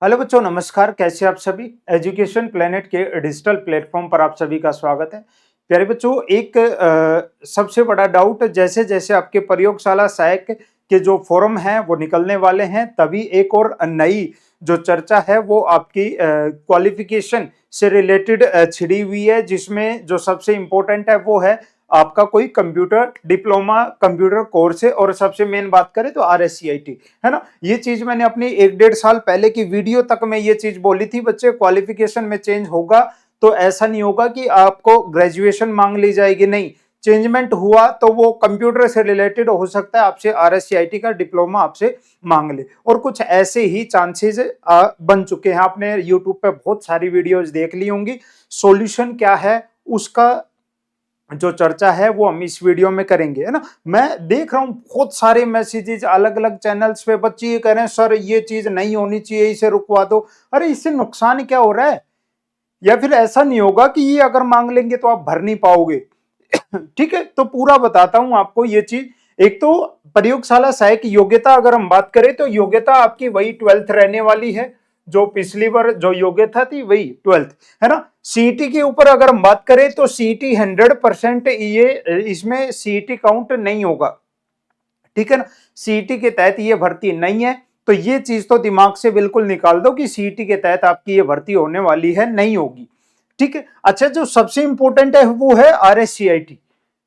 Hello बच्चों, नमस्कार। कैसे आप सभी। एजुकेशन प्लेनेट के डिजिटल प्लेटफॉर्म पर आप सभी का स्वागत है। प्यारे बच्चों, एक सबसे बड़ा डाउट, जैसे जैसे आपके प्रयोगशाला सहायक के जो फॉर्म हैं वो निकलने वाले हैं, तभी एक और नई जो चर्चा है वो आपकी क्वालिफिकेशन से रिलेटेड छिड़ी हुई है, जिसमें जो सबसे इम्पोर्टेंट है वो है आपका कोई कंप्यूटर डिप्लोमा कंप्यूटर कोर्स है। और सबसे मेन बात करें तो RSCIT है ना। ये चीज मैंने अपनी 1-1.5 साल पहले की वीडियो तक में ये चीज बोली थी। बच्चे, क्वालिफिकेशन में चेंज होगा तो ऐसा नहीं होगा कि आपको ग्रेजुएशन मांग ली जाएगी, नहीं। चेंजमेंट हुआ तो वो कंप्यूटर से रिलेटेड हो सकता है, आपसे RSCIT का डिप्लोमा आपसे मांग ले। और कुछ ऐसे ही चांसेस बन चुके हैं। आपने यूट्यूब पे बहुत सारी वीडियोज देख ली होंगी। सॉल्यूशन क्या है उसका जो चर्चा है वो हम इस वीडियो में करेंगे, है ना। मैं देख रहा हूं बहुत सारे मैसेजेस अलग अलग चैनल्स पे, बच्चे ये कह रहे हैं सर ये चीज नहीं होनी चाहिए, इसे रुकवा दो। अरे इससे नुकसान क्या हो रहा है? या फिर ऐसा नहीं होगा कि ये अगर मांग लेंगे तो आप भर नहीं पाओगे। ठीक है, तो पूरा बताता हूं आपको ये चीज। एक तो प्रयोगशाला सहायक योग्यता अगर हम बात करें तो योग्यता आपकी वही 12th रहने वाली है। जो पिछली बार जो योग्यता थी वही 12th, है ना। सीईटी के ऊपर अगर हम बात करें तो सीईटी 100% ये इसमें सीईटी काउंट नहीं होगा, ठीक है ना। सीईटी के तहत ये भर्ती नहीं है, तो ये चीज तो दिमाग से बिल्कुल निकाल दो कि सीईटी के तहत आपकी ये भर्ती होने वाली है, नहीं होगी। ठीक है। अच्छा, जो सबसे इंपॉर्टेंट है वो है RSCIT।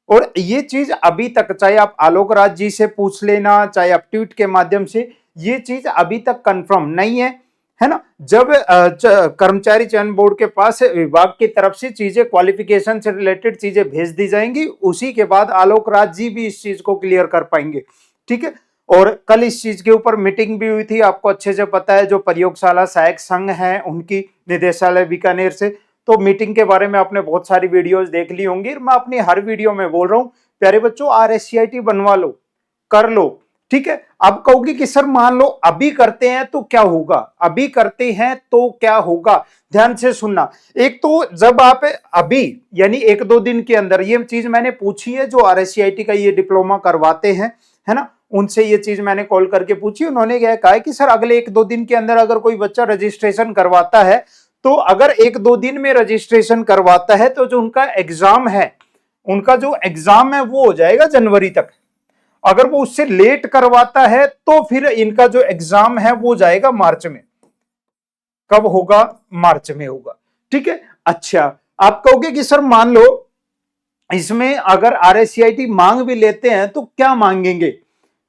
और ये चीज अभी तक, चाहे आप आलोक राज जी से पूछ लेना, चाहे आप ट्वीट के माध्यम से, ये चीज अभी तक कंफर्म नहीं है ना। जब कर्मचारी चयन बोर्ड के पास विभाग की तरफ से चीजें, क्वालिफिकेशन से रिलेटेड चीजें भेज दी जाएंगी, उसी के बाद आलोक राज जी भी इस चीज को क्लियर कर पाएंगे। ठीक है। और कल इस चीज के ऊपर मीटिंग भी हुई थी, आपको अच्छे से पता है, जो प्रयोगशाला सहायक संघ है उनकी, निदेशालय बीकानेर से। तो मीटिंग के बारे में आपने बहुत सारी वीडियोस देख ली होंगी। मैं अपनी हर वीडियो में बोल रहा हूं, प्यारे बच्चों, RSCIT बनवा लो, कर लो। ठीक है। अब कहोगे कि सर मान लो अभी करते हैं तो क्या होगा, अभी करते हैं तो क्या होगा। ध्यान से सुनना। एक तो जब आप अभी यानी 1-2 दिन के अंदर, ये चीज मैंने पूछी है जो RSCIT का ये डिप्लोमा करवाते हैं, है ना, उनसे ये चीज मैंने कॉल करके पूछी। उन्होंने क्या कहा कि सर अगले 1-2 दिन के अंदर अगर कोई बच्चा रजिस्ट्रेशन करवाता है, तो अगर 1-2 दिन में रजिस्ट्रेशन करवाता है तो जो उनका एग्जाम है, उनका जो एग्जाम है वो हो जाएगा जनवरी तक। अगर वो उससे लेट करवाता है तो फिर इनका जो एग्जाम है वो जाएगा मार्च में। कब होगा? मार्च में होगा। ठीक है। अच्छा, आप कहोगे कि सर मान लो इसमें अगर RSCIT मांग भी लेते हैं तो क्या मांगेंगे,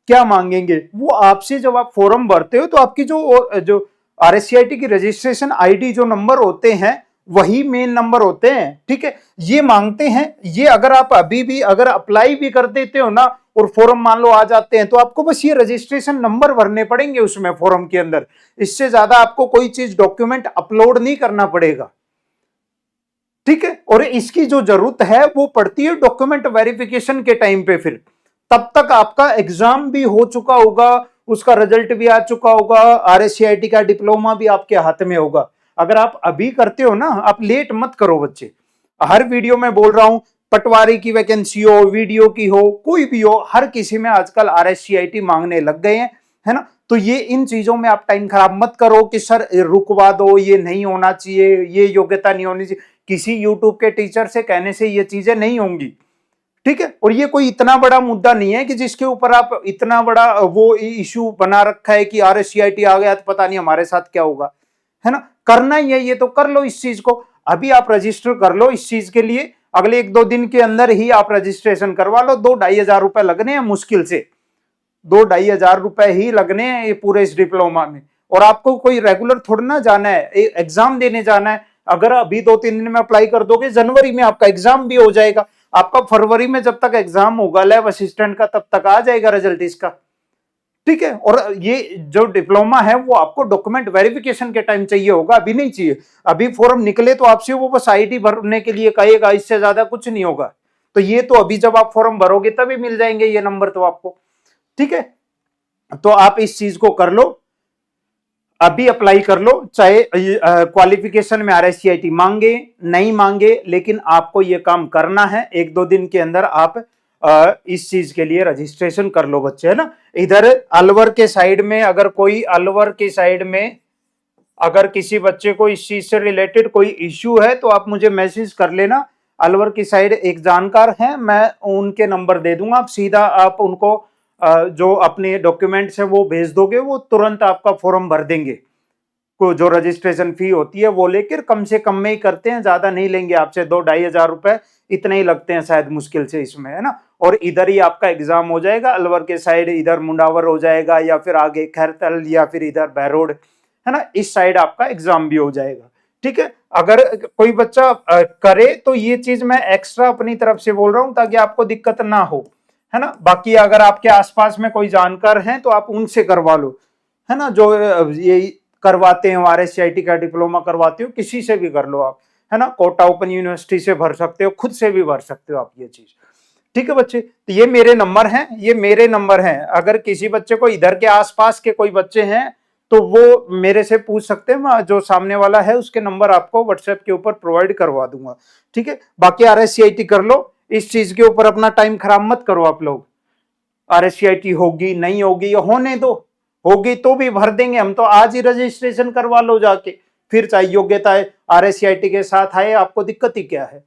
क्या मांगेंगे? वो आपसे जब आप फॉर्म भरते हो तो आपकी जो RSCIT की रजिस्ट्रेशन आईडी जो नंबर होते हैं वही मेन नंबर होते हैं। ठीक है। ये मांगते हैं। ये अगर आप अभी भी अगर अप्लाई भी कर देते हो ना और फॉर्म मान लो आ जाते हैं, तो आपको बस ये रजिस्ट्रेशन नंबर भरने पड़ेंगे उसमें फॉर्म के अंदर। इससे ज्यादा आपको कोई चीज डॉक्यूमेंट अपलोड नहीं करना पड़ेगा। ठीक है। और इसकी जो जरूरत है वो पड़ती है डॉक्यूमेंट वेरिफिकेशन के टाइम पे। फिर तब तक आपका एग्जाम भी हो चुका होगा, उसका रिजल्ट भी आ चुका होगा, RSCIT का डिप्लोमा भी आपके हाथ में होगा। अगर आप अभी करते हो ना, आप लेट मत करो बच्चे। हर वीडियो में बोल रहा हूं, पटवारी की वैकेंसी हो, वीडियो की हो, कोई भी हो, हर किसी में आजकल RSCIT मांगने लग गए हैं, है ना। तो ये इन चीजों में आप टाइम खराब मत करो कि सर रुकवा दो, ये नहीं होना चाहिए, ये योग्यता नहीं होनी चाहिए। किसी यूट्यूब के टीचर से कहने से ये चीजें नहीं होंगी। ठीक है। और ये कोई इतना बड़ा मुद्दा नहीं है कि जिसके ऊपर आप इतना बड़ा वो इश्यू बना रखा है कि RSCIT आ गया तो पता नहीं हमारे साथ क्या होगा, है ना। करना ही है ये तो कर लो इस चीज को। अभी आप रजिस्टर कर लो इस चीज के लिए। अगले 1-2 दिन के अंदर ही आप रजिस्ट्रेशन करवा लो। 2-2.5 हजार रुपए लगने हैं मुश्किल से, 2-2.5 हजार रुपए ही लगने हैं ये पूरे इस डिप्लोमा में। और आपको कोई रेगुलर थोड़ा ना जाना है, एग्जाम देने जाना है। अगर अभी 2-3 दिन में अप्लाई कर दोगे, जनवरी में आपका एग्जाम भी हो जाएगा। आपका फरवरी में जब तक एग्जाम होगा लैब असिस्टेंट का, तब तक आ जाएगा रिजल्ट इसका। ठीक है। और ये जो डिप्लोमा है वो आपको डॉक्यूमेंट वेरिफिकेशन के टाइम चाहिए होगा, अभी नहीं चाहिए। अभी फॉर्म निकले तो आपसे वो बस आईडी भरने के लिए कहेगा, इससे ज्यादा कुछ नहीं होगा। तो ये तो अभी जब आप फॉर्म भरोगे तभी मिल जाएंगे ये नंबर तो आपको। ठीक है। तो आप इस चीज को कर लो, अभी अप्लाई कर लो। चाहे क्वालिफिकेशन में RSCIT मांगे नहीं मांगे, लेकिन आपको ये काम करना है। 1-2 दिन के अंदर आप इस चीज के लिए रजिस्ट्रेशन कर लो बच्चे, है ना। इधर अलवर के साइड में, अगर कोई अलवर के साइड में अगर किसी बच्चे को इस चीज से रिलेटेड कोई इश्यू है तो आप मुझे मैसेज कर लेना। अलवर की साइड एक जानकार हैं, मैं उनके नंबर दे दूंगा, आप सीधा आप उनको जो अपने डॉक्यूमेंट्स हैं वो भेज दोगे, वो तुरंत आपका फॉर्म भर देंगे। को जो रजिस्ट्रेशन फी होती है वो लेकर कम से कम में ही करते हैं, ज्यादा नहीं लेंगे आपसे, 2-2,500 रुपए इतने ही लगते हैं शायद मुश्किल से इसमें, है ना। और इधर ही आपका एग्जाम हो जाएगा, अलवर के साइड इधर मुंडावर हो जाएगा या फिर आगे खैरतल या फिर इधर बहरोड, है ना, इस साइड आपका एग्जाम भी हो जाएगा। ठीक है, अगर कोई बच्चा करे तो ये चीज मैं एक्स्ट्रा अपनी तरफ से बोल रहा हूं ताकि आपको दिक्कत ना हो, है ना। बाकी अगर आपके आसपास में कोई जानकार हैं तो आप उनसे करवा लो, है ना, जो ये करवाते हैं, RSCIT का डिप्लोमा करवाते हो, किसी से भी कर लो आप, है ना। कोटा ओपन यूनिवर्सिटी से भर सकते हो, खुद से भी भर सकते हो आप ये चीज। ठीक है बच्चे, तो ये मेरे नंबर हैं, ये मेरे नंबर हैं। अगर किसी बच्चे को इधर के आसपास के कोई बच्चे हैं तो वो मेरे से पूछ सकते हैं, मैं जो सामने वाला है उसके नंबर आपको व्हाट्सएप के ऊपर प्रोवाइड करवा दूंगा। ठीक है, बाकी RSCIT कर लो, इस चीज के ऊपर अपना टाइम खराब मत करो आप लोग। RSCIT होगी नहीं होगी होने दो, होगी तो भी भर देंगे हम, तो आज ही रजिस्ट्रेशन करवा लो जाके, फिर चाहे योग्यता RSCIT के साथ आए, आपको दिक्कत ही क्या है।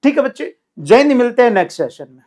ठीक है बच्चे, जय हिंद, मिलते हैं नेक्स्ट सेशन में।